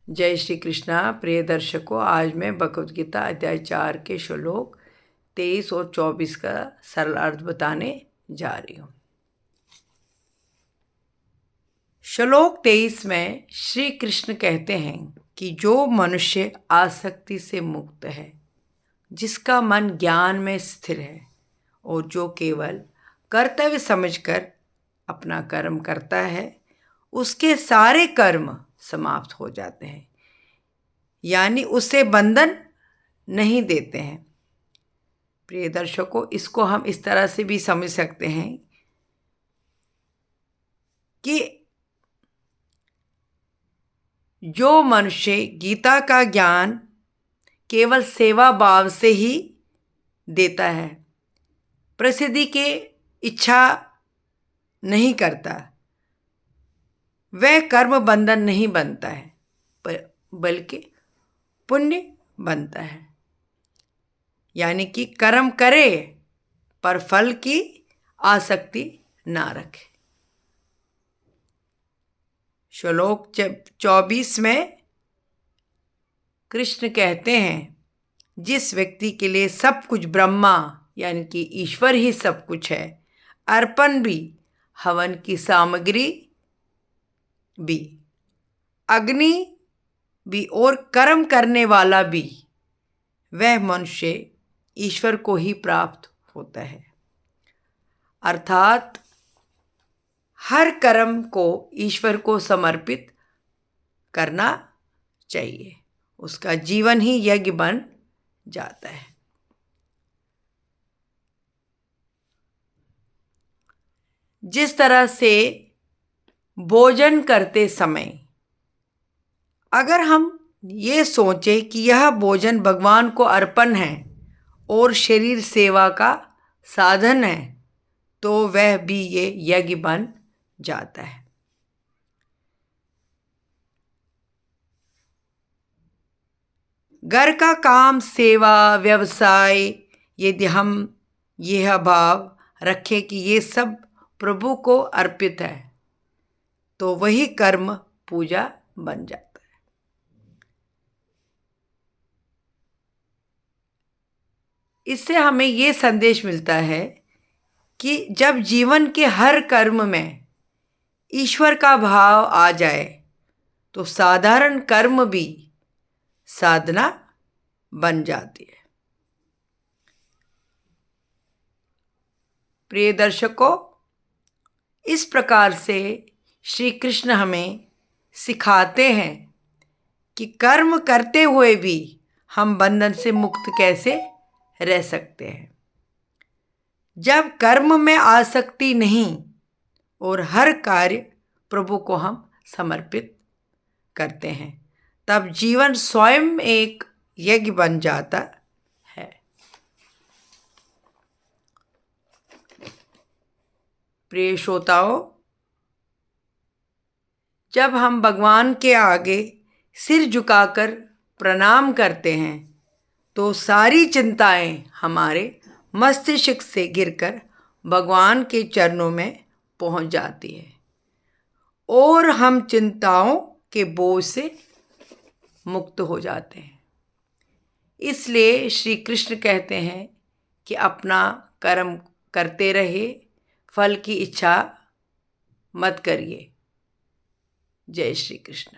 जय श्री कृष्णा। प्रिय दर्शकों, आज मैं भगवद गीता अध्याय 4 के श्लोक 23 और 24 का सरल अर्थ बताने जा रही हूँ। श्लोक 23 में श्री कृष्ण कहते हैं कि जो मनुष्य आसक्ति से मुक्त है, जिसका मन ज्ञान में स्थिर है और जो केवल कर्तव्य समझकर अपना कर्म करता है, उसके सारे कर्म समाप्त हो जाते हैं, यानी उसे बंधन नहीं देते हैं। प्रिय दर्शकों, इसको हम इस तरह से भी समझ सकते हैं कि जो मनुष्य गीता का ज्ञान केवल सेवा भाव से ही देता है, प्रसिद्धि की इच्छा नहीं करता, वह कर्म बंधन नहीं बनता है, बल्कि पुण्य बनता है। यानी कि कर्म करे पर फल की आसक्ति ना रखे। श्लोक 24 में कृष्ण कहते हैं, जिस व्यक्ति के लिए सब कुछ ब्रह्मा यानी कि ईश्वर ही सब कुछ है, अर्पण भी, हवन की सामग्री भी, अग्नि भी और कर्म करने वाला भी, वह मनुष्य ईश्वर को ही प्राप्त होता है। अर्थात हर कर्म को ईश्वर को समर्पित करना चाहिए, उसका जीवन ही यज्ञ बन जाता है। जिस तरह से भोजन करते समय अगर हम ये सोचें कि यह भोजन भगवान को अर्पण है और शरीर सेवा का साधन है, तो वह भी ये यज्ञ बन जाता है। घर का काम, सेवा, व्यवसाय, यदि हम यह भाव रखें कि ये सब प्रभु को अर्पित है, तो वही कर्म पूजा बन जाता है। इससे हमें ये संदेश मिलता है कि जब जीवन के हर कर्म में ईश्वर का भाव आ जाए, तो साधारण कर्म भी साधना बन जाती है। प्रिय दर्शकों, इस प्रकार से श्री कृष्ण हमें सिखाते हैं कि कर्म करते हुए भी हम बंधन से मुक्त कैसे रह सकते हैं। जब कर्म में आसक्ति नहीं और हर कार्य प्रभु को हम समर्पित करते हैं, तब जीवन स्वयं एक यज्ञ बन जाता है। प्रिय श्रोताओं, जब हम भगवान के आगे सिर झुकाकर प्रणाम करते हैं, तो सारी चिंताएं हमारे मस्तिष्क से गिरकर भगवान के चरणों में पहुंच जाती है और हम चिंताओं के बोझ से मुक्त हो जाते हैं। इसलिए श्री कृष्ण कहते हैं कि अपना कर्म करते रहे, फल की इच्छा मत करिए। जय श्री कृष्ण।